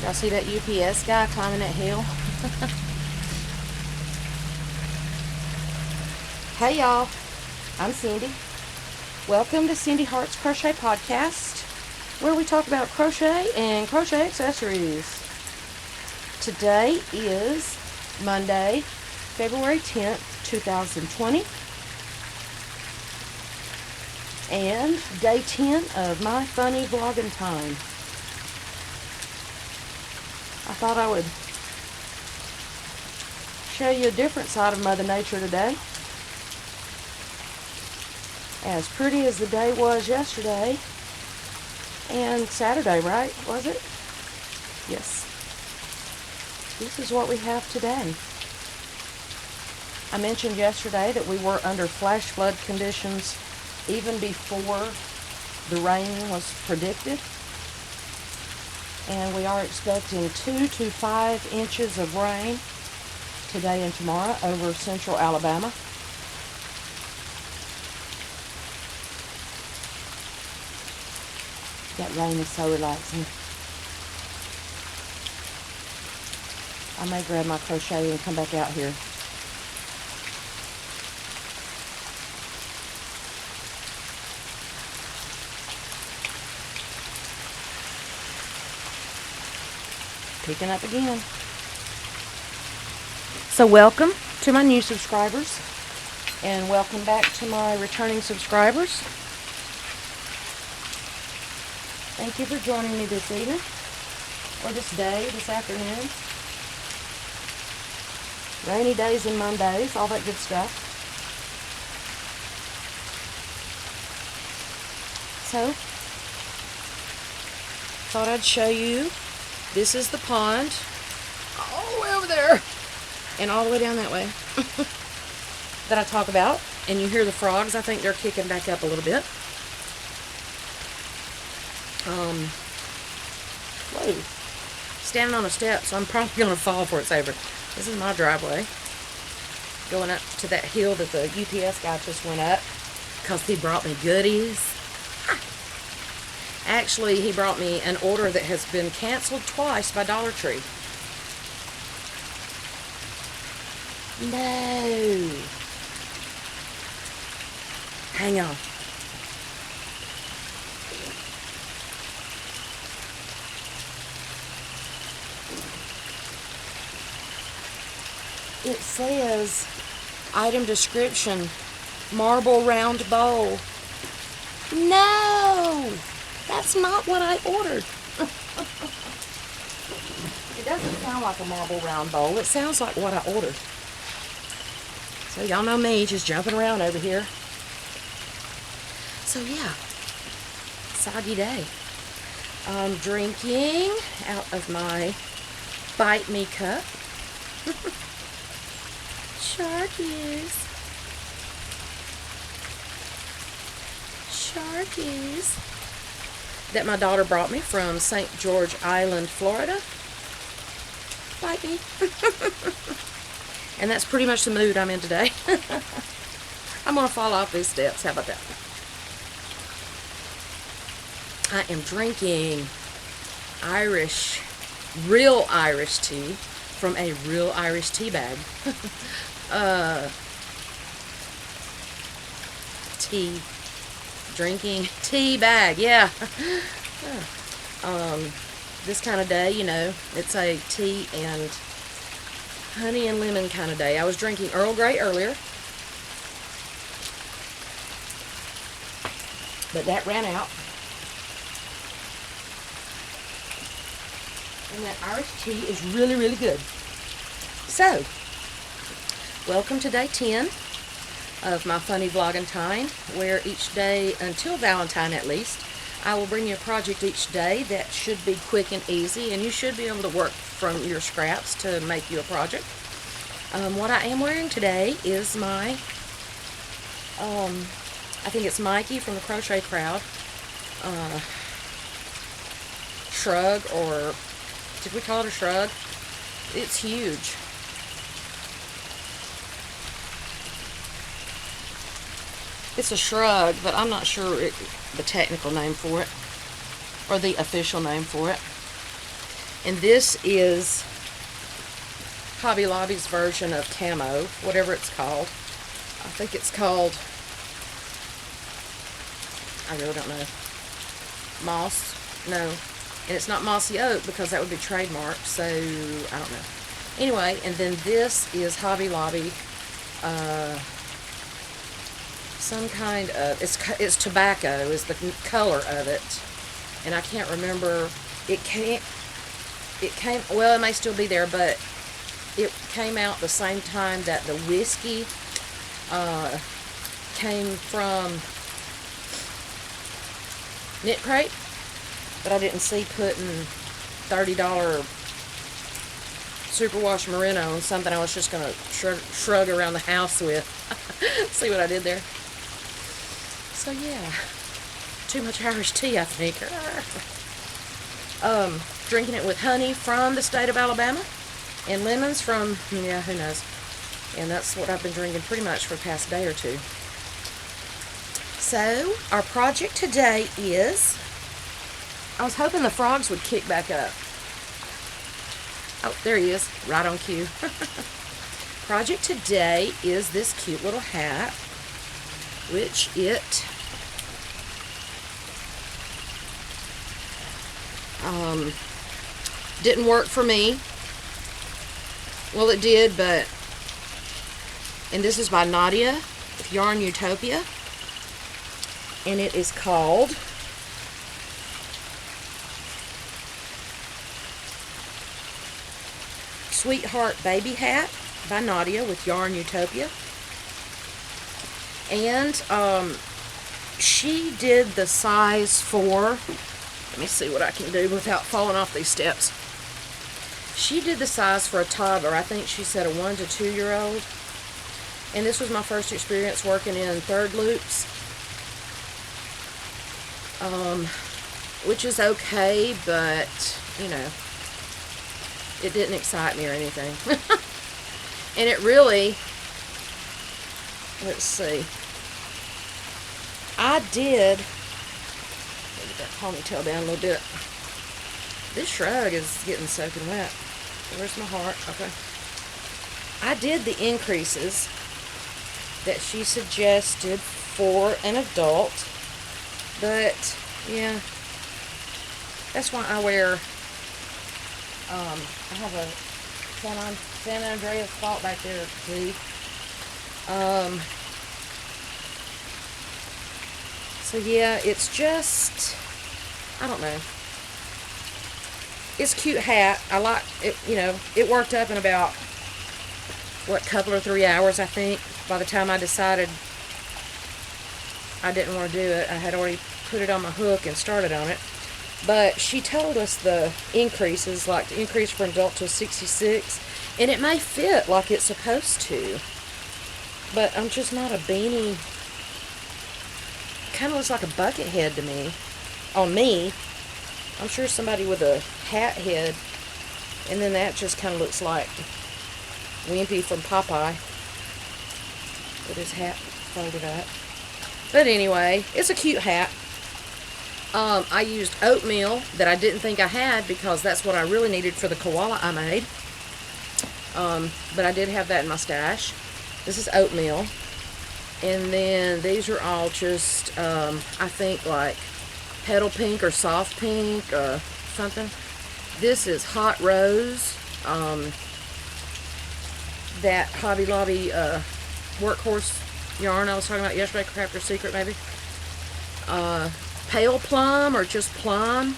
Y'all see that UPS guy climbing that hill? Hey y'all, I'm Cindy. Welcome to Cindy Hart's Crochet Podcast, where we talk about crochet and crochet accessories. Today is Monday, February 10th, 2020, and day 10 of my funny Vlogentine. I thought I would show you a different side of Mother Nature today. As pretty as the day was yesterday and Saturday, right? Was it? Yes. This is what we have today. I mentioned yesterday that we were under flash flood conditions even before the rain was predicted. And we are expecting 2 to 5 inches of rain today and tomorrow over central Alabama. That rain is so relaxing. I may grab my crochet and come back out here. Picking up again. So welcome to my new subscribers and welcome back to my returning subscribers. Thank you for joining me this evening or this day, this afternoon. Rainy days and Mondays, all that good stuff. So, thought I'd show you. This is the pond, all the way over there, and all the way down that way, that I talk about. And you hear the frogs. I think they're kicking back up a little bit. Whoa. Standing on a step, so I'm probably going to fall before it's over. This is my driveway. Going up to that hill that the UPS guy just went up, because he brought me goodies. Actually, he brought me an order that has been canceled twice by Dollar Tree. No. Hang on. It says, item description, marble round bowl. No! That's not what I ordered. It doesn't sound like a marble round bowl. It sounds like what I ordered. So y'all know me, just jumping around over here. So yeah, soggy day. I'm drinking out of my Bite Me cup. Sharkies. Sharkies. That my daughter brought me from St. George Island, Florida. Bite me. And that's pretty much the mood I'm in today. I'm going to fall off these steps. How about that? I am drinking real Irish tea from a real Irish tea bag. Drinking tea bag, yeah. This kind of day, you know, it's a tea and honey and lemon kind of day. I was drinking Earl Grey earlier, but that ran out. And that Irish tea is really, really good. So, welcome to day 10 of my funny Vlogentine, where each day, until Valentine at least, I will bring you a project each day that should be quick and easy, and you should be able to work from your scraps to make you a project. What I am wearing today is my, I think it's Mikey from the Crochet Crowd, shrug, or did we call it a shrug? It's huge. It's a shrug, but I'm not sure the technical name for it, or the official name for it. And this is Hobby Lobby's version of camo, whatever it's called. I think it's called, I really don't know, moss, no, and it's not mossy oak because that would be trademarked, so I don't know. Anyway, and then this is Hobby Lobby, some kind of, it's tobacco is the color of it, and I can't remember, well, it may still be there, but it came out the same time that the whiskey came from Knit Crate, but I didn't see putting $30 superwash merino on something I was just going to shrug around the house with. See what I did there? So yeah, too much Irish tea, I think. Drinking it with honey from the state of Alabama and lemons from, yeah, who knows. And that's what I've been drinking pretty much for the past day or two. So, our project today is, I was hoping the frogs would kick back up. Oh, there he is, right on cue. Project today is this cute little hat, which it didn't work for me. Well, it did, but, and this is by Nadia with Yarn Utopia, and it is called Sweetheart Baby Hat by Nadia with Yarn Utopia. And she did the size for, let me see what I can do without falling off these steps. She did the size for a toddler. I think she said a 1 to 2 year old. And this was my first experience working in third loops. Which is okay, but, you know, it didn't excite me or anything. And it really, let's see, I did, get that ponytail down a little bit. This shrug is getting soaking wet. Where's my heart? Okay. I did the increases that she suggested for an adult, but yeah, that's why I wear, I have a San Andreas fault back there, see? So yeah, it's just, I don't know. It's a cute hat. I like it, you know, it worked up in about, what, couple or 3 hours, I think. By the time I decided I didn't want to do it, I had already put it on my hook and started on it. But she told us the increases, like the increase for an adult to 66, and it may fit like it's supposed to. But I'm just not a beanie. Kind of looks like a bucket head to me. On me. I'm sure somebody with a hat head, and then that just kind of looks like Wimpy from Popeye with his hat folded up. But anyway, it's a cute hat. I used oatmeal that I didn't think I had because that's what I really needed for the koala I made. But I did have that in my stash. This is oatmeal. And then these are all just, I think like petal pink or soft pink or something. This is hot rose. That Hobby Lobby workhorse yarn I was talking about yesterday, Crafter's Secret maybe. Pale plum or just plum.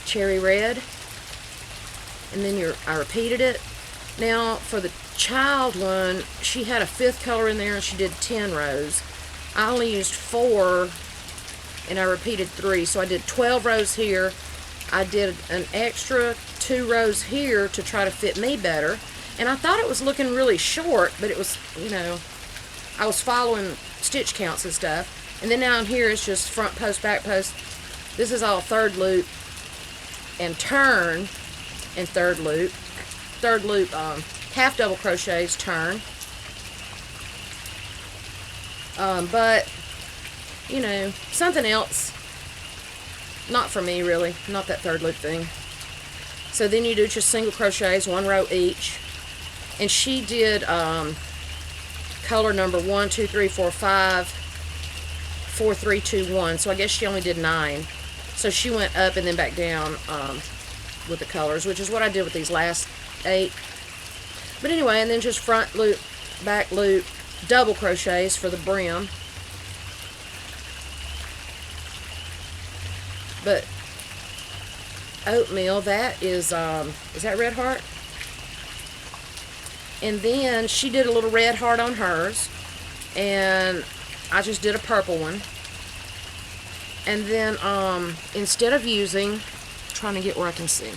Cherry red. And then I repeated it. Now for the child one, she had a 5th color in there and she did 10 rows. I only used 4 and I repeated 3, so I did 12 rows here. I did an extra 2 rows here to try to fit me better, and I thought it was looking really short, but it was, you know, I was following stitch counts and stuff. And then down here it's just front post, back post. This is all third loop and turn and third loop. Third loop, half double crochets, turn. But, you know, something else. Not for me, really. Not that third loop thing. So then you do just single crochets, 1 row each. And she did color number 1, 2, 3, 4, 5, 4, 3, 2, 1. So I guess she only did 9. So she went up and then back down with the colors, which is what I did with these last 8. But anyway, and then just front loop, back loop, double crochets for the brim. But oatmeal, that is that red heart? And then she did a little red heart on hers, and I just did a purple one. And then instead of using, trying to get where I can see,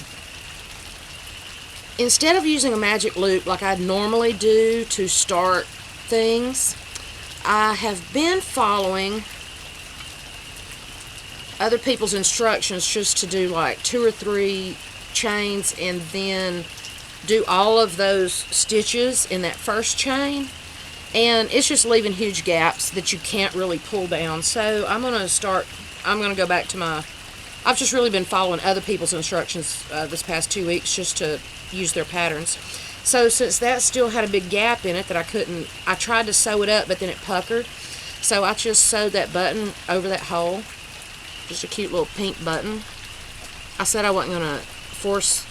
instead of using a magic loop like I'd normally do to start things, I have been following other people's instructions just to do like 2 or 3 chains and then do all of those stitches in that first chain, and it's just leaving huge gaps that you can't really pull down. So I'm going to go back to I've just really been following other people's instructions this past 2 weeks just to use their patterns. So since that still had a big gap in it that I tried to sew it up, but then it puckered. So I just sewed that button over that hole. Just a cute little pink button. I said I wasn't going to force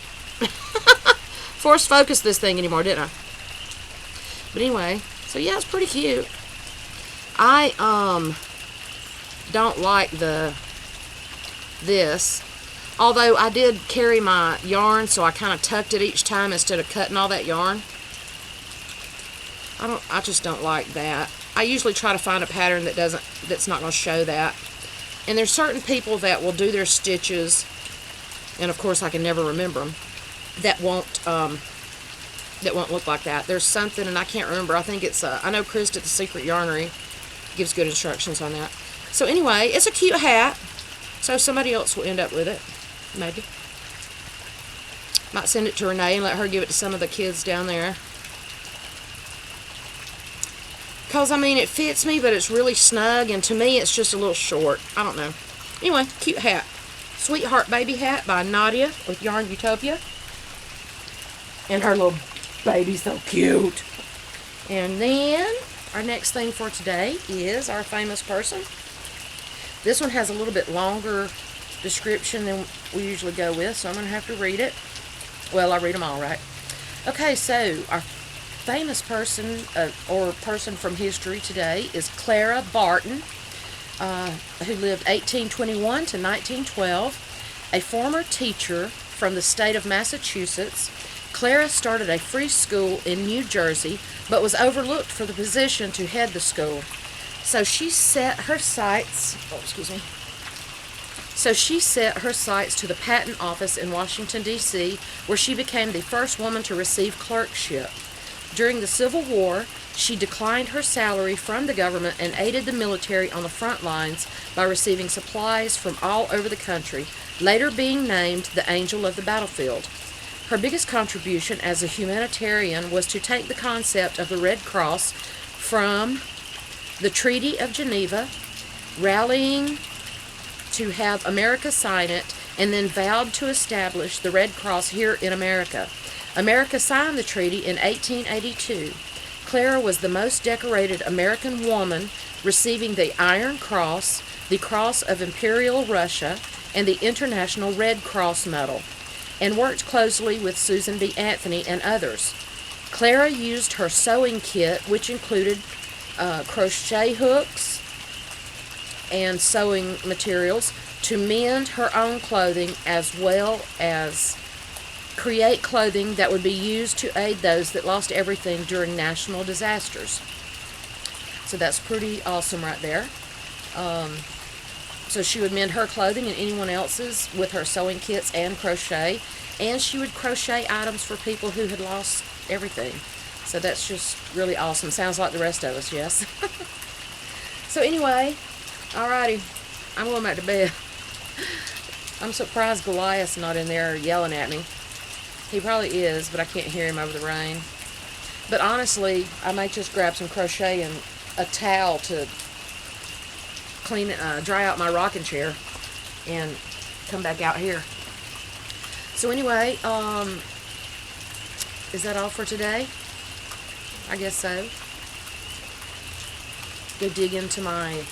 focus this thing anymore, didn't I? But anyway, so yeah, it's pretty cute. I don't like this. Although I did carry my yarn, so I kind of tucked it each time instead of cutting all that yarn. I just don't like that. I usually try to find a pattern that's not going to show that. And there's certain people that will do their stitches, and of course I can never remember them, that won't look like that. There's something, and I can't remember. I think it's I know Chris at the Secret Yarnery gives good instructions on that. So anyway, it's a cute hat. So somebody else will end up with it, maybe. Might send it to Renee and let her give it to some of the kids down there. Because, I mean, it fits me, but it's really snug, and to me, it's just a little short. I don't know. Anyway, cute hat. Sweetheart Baby Hat by Nadia with Yarn Utopia. And her little baby's so cute. And then, our next thing for today is our famous person. This one has a little bit longer description than we usually go with, so I'm going to have to read it. Well, I read them all, right? Okay, so our famous person or person from history today is Clara Barton, who lived 1821 to 1912, a former teacher from the state of Massachusetts. Clara started a free school in New Jersey, but was overlooked for the position to head the school. So she set her sights, to the patent office in Washington, D.C., where she became the first woman to receive clerkship. During the Civil War, she declined her salary from the government and aided the military on the front lines by receiving supplies from all over the country, later being named the Angel of the Battlefield. Her biggest contribution as a humanitarian was to take the concept of the Red Cross from the Treaty of Geneva, rallying to have America sign it, and then vowed to establish the Red Cross here in America. America signed the treaty in 1882. Clara was the most decorated American woman, receiving the Iron Cross, the Cross of Imperial Russia, and the International Red Cross Medal, and worked closely with Susan B. Anthony and others. Clara used her sewing kit, which included crochet hooks and sewing materials, to mend her own clothing as well as create clothing that would be used to aid those that lost everything during national disasters. So that's pretty awesome right there. So she would mend her clothing and anyone else's with her sewing kits and crochet, and she would crochet items for people who had lost everything. So that's just really awesome. Sounds like the rest of us, yes? So anyway, alrighty, I'm going back to bed. I'm surprised Goliath's not in there yelling at me. He probably is, but I can't hear him over the rain. But honestly, I might just grab some crochet and a towel to dry out my rocking chair and come back out here. So anyway, is that all for today? I guess so. Go dig into my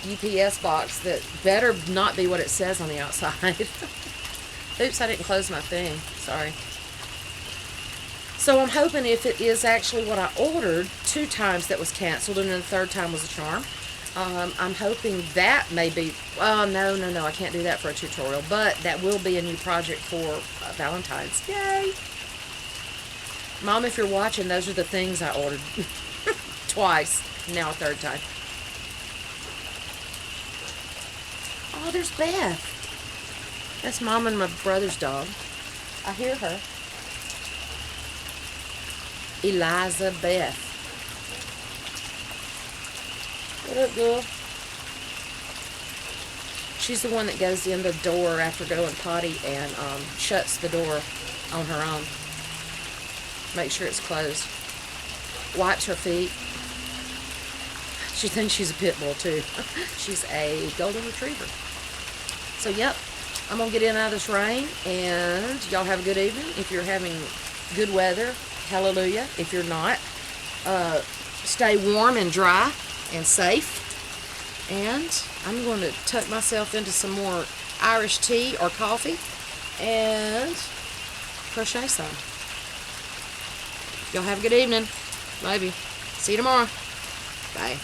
UPS box that better not be what it says on the outside. Oops, I didn't close my thing. Sorry. So I'm hoping if it is actually what I ordered 2 times that was canceled and then the 3rd time was a charm, I'm hoping that may be, no, I can't do that for a tutorial, but that will be a new project for Valentine's. Yay! Mom, if you're watching, those are the things I ordered twice, now a 3rd time. Oh, there's Beth. That's Mom and my brother's dog. I hear her. Elizabeth. What up, girl? She's the one that goes in the door after going potty and shuts the door on her own. Make sure it's closed. Wipes her feet. She thinks she's a pit bull too. She's a golden retriever. So yep, I'm gonna get in out of this rain, and y'all have a good evening. If you're having good weather, hallelujah. If you're not, stay warm and dry and safe. And I'm going to tuck myself into some more Irish tea or coffee and crochet some. Y'all have a good evening. Love you. See you tomorrow. Bye.